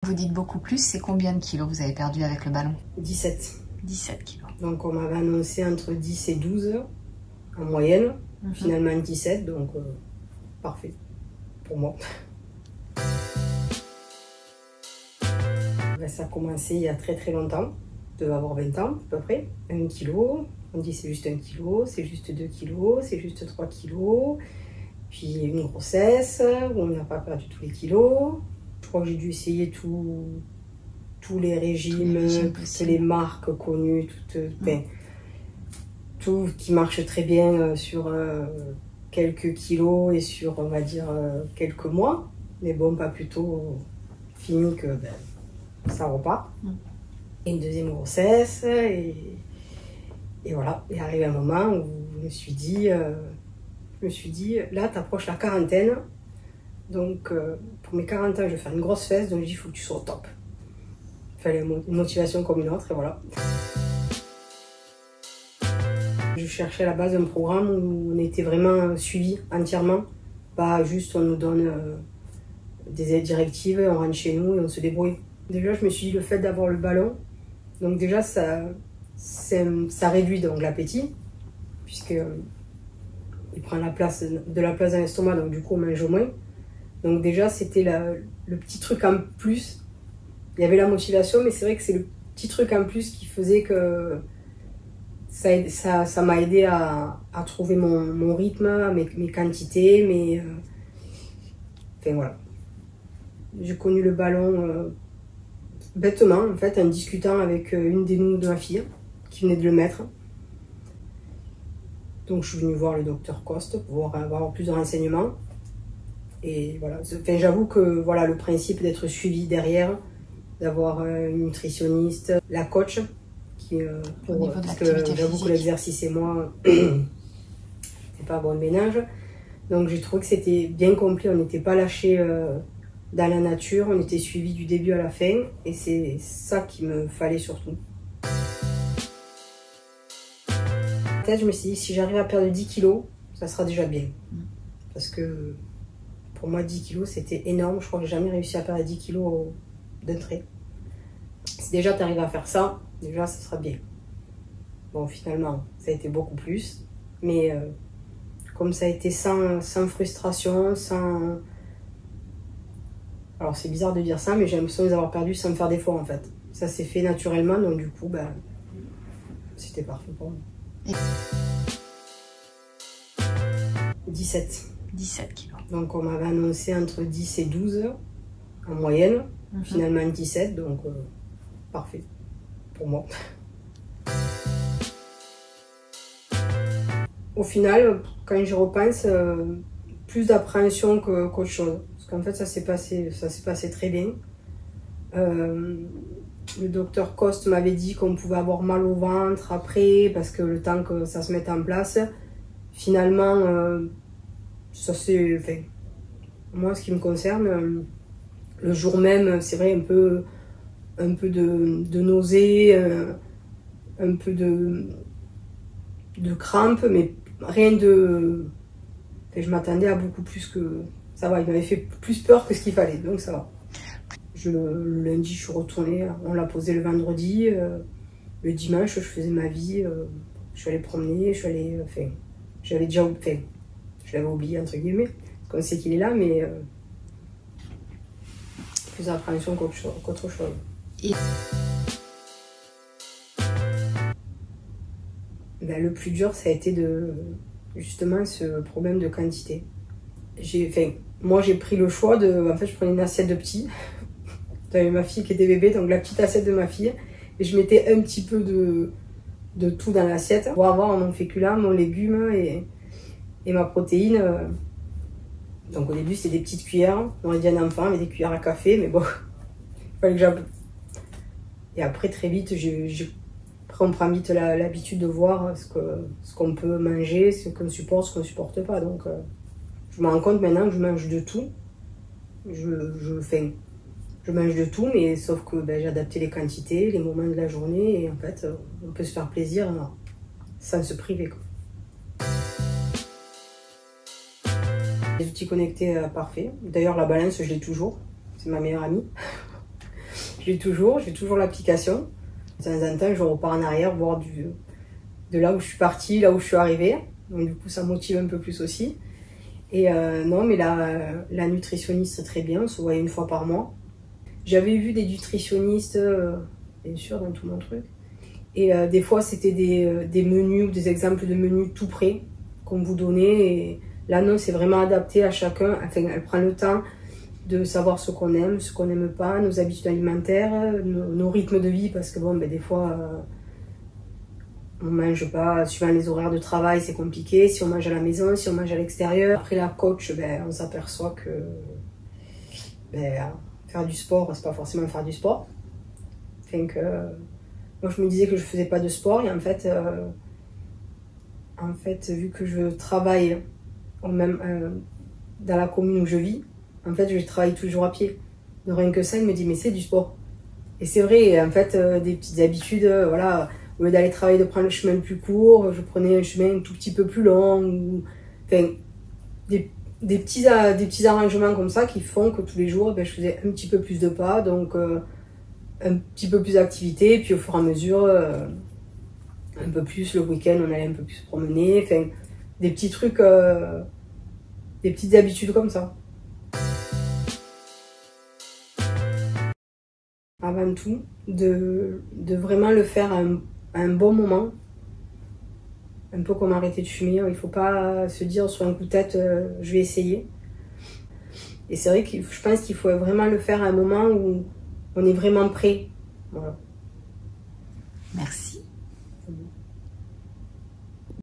Vous dites beaucoup plus, c'est combien de kilos vous avez perdu avec le ballon? 17. 17 kilos. Donc on m'avait annoncé entre 10 et 12 en moyenne. Finalement 17, donc parfait pour moi. Ben, ça a commencé il y a très longtemps, je devais avoir 20 ans à peu près. 1 kilo, on dit c'est juste 1 kilo, c'est juste 2 kilos, c'est juste 3 kilos. Puis une grossesse où on n'a pas perdu tous les kilos. Je crois que j'ai dû essayer tous les régimes, toutes les marques connues, tout qui marche très bien sur quelques kilos et sur, on va dire, quelques mois. Mais bon, pas plutôt fini que ça repart. Et une deuxième grossesse, et voilà. Et arrivé un moment où je me suis dit, là, t'approches la quarantaine. Donc, pour mes 40 ans, je vais faire une grosse fesse, donc je dis, il faut que tu sois au top. Il fallait une motivation comme une autre, et voilà. Je cherchais à la base un programme où on était vraiment suivi entièrement. Pas juste on nous donne des directives, on rentre chez nous et on se débrouille. Déjà, je me suis dit, le fait d'avoir le ballon, donc déjà, ça réduit donc l'appétit, puisque il prend de la place dans l'estomac, donc du coup, on mange moins. Donc déjà, c'était le petit truc en plus. Il y avait la motivation, mais c'est vrai que c'est le petit truc en plus qui faisait que ça m'a aidé à trouver mon rythme, mes quantités, enfin voilà. J'ai connu le ballon bêtement, en fait, en discutant avec une des nounous de ma fille, qui venait de le mettre. Donc je suis venue voir le docteur Coste pour avoir plus de renseignements. Et voilà, enfin, j'avoue que voilà, le principe d'être suivi derrière, d'avoir une nutritionniste, la coach, parce que j'avoue que l'exercice et moi, c'est pas bon ménage. Donc j'ai trouvé que c'était bien complet, on n'était pas lâché dans la nature, on était suivi du début à la fin, et c'est ça qu'il me fallait surtout. Peut-être je me suis dit, si j'arrive à perdre 10 kilos, ça sera déjà bien. Parce que pour moi, 10 kilos, c'était énorme. Je crois que j'ai jamais réussi à perdre 10 kilos d'un trait. Si déjà tu arrives à faire ça, déjà, ça sera bien. Bon, finalement, ça a été beaucoup plus. Mais comme ça a été sans frustration, sans... Alors, c'est bizarre de dire ça, mais j'ai l'impression de les avoir perdus sans me faire d'efforts, en fait. Ça s'est fait naturellement, donc du coup, c'était parfait pour moi. 17. 17 kilos. Donc on m'avait annoncé entre 10 et 12 en moyenne. Finalement 17, donc parfait pour moi. Au final, quand j'y repense, plus d'appréhension qu'autre chose. Parce qu'en fait ça s'est passé très bien. Le docteur Coste m'avait dit qu'on pouvait avoir mal au ventre après, parce que le temps que ça se mette en place. Finalement, ça c'est... Enfin, moi, ce qui me concerne, le jour même, c'est vrai, un peu de nausée, un peu de crampes, mais rien de... Enfin, je m'attendais à beaucoup plus que... Ça va, il m'avait fait plus peur que ce qu'il fallait, donc ça va. Le lundi, je suis retournée, on l'a posé le vendredi. Le dimanche, je faisais ma vie, je suis allée promener, enfin, j'avais déjà... Enfin, je l'avais oublié, entre guillemets, parce qu'on sait qu'il est là, mais plus d'appréhension qu'autre chose. Et... le plus dur, ça a été justement ce problème de quantité. Moi, j'ai pris le choix en fait, je prenais une assiette de petits. J'avais ma fille qui était bébé, donc la petite assiette de ma fille, et je mettais un petit peu de tout dans l'assiette pour avoir mon féculent, mon légume et ma protéine. Donc au début c'était des petites cuillères, on aurait dit un enfant avec des cuillères à café, mais bon, il fallait que j'aille. Et après très vite, on prend vite l'habitude de voir ce qu'on peut manger, ce qu'on supporte, ce qu'on ne supporte pas. Donc je me rends compte maintenant que je mange de tout. Je mange de tout, mais sauf que j'ai adapté les quantités, les moments de la journée, et en fait on peut se faire plaisir sans se priver, quoi. Les outils connectés parfaits. D'ailleurs la balance je l'ai toujours, c'est ma meilleure amie. J'ai toujours l'application. De temps en temps, je repars en arrière, voir de là où je suis partie, là où je suis arrivée. Donc du coup, ça motive un peu plus aussi. Et non, mais la nutritionniste, c'est très bien, on se voyait une fois par mois. J'avais vu des nutritionnistes, bien sûr, dans tout mon truc. Et des fois, c'était des menus ou des exemples de menus tout prêts qu'on vous donnait. Et là, non, c'est vraiment adapté à chacun. Enfin, elle prend le temps de savoir ce qu'on aime, ce qu'on n'aime pas, nos habitudes alimentaires, nos rythmes de vie, parce que bon, ben, des fois, on mange pas, suivant les horaires de travail, c'est compliqué. Si on mange à la maison, si on mange à l'extérieur. Après la coach, ben, on s'aperçoit que ben, faire du sport, c'est pas forcément faire du sport. Enfin que, moi, je me disais que je faisais pas de sport, et en fait, vu que je travaille dans la commune où je vis, en fait, je travaille tous les jours à pied. De rien que ça, il me dit, mais c'est du sport. Et c'est vrai, en fait, des petites habitudes, voilà, au lieu d'aller travailler, de prendre le chemin le plus court, je prenais un chemin un tout petit peu plus long, ou, enfin, des petits arrangements comme ça qui font que tous les jours, ben, je faisais un petit peu plus de pas, donc un petit peu plus d'activité, puis au fur et à mesure, un peu plus le week-end, on allait un peu plus se promener, enfin, des petits trucs, des petites habitudes comme ça. Avant tout, de vraiment le faire à un bon moment. Un peu comme arrêter de fumer, il ne faut pas se dire sur un coup de tête je vais essayer. Et c'est vrai que je pense qu'il faut vraiment le faire à un moment où on est vraiment prêt. Voilà. Merci.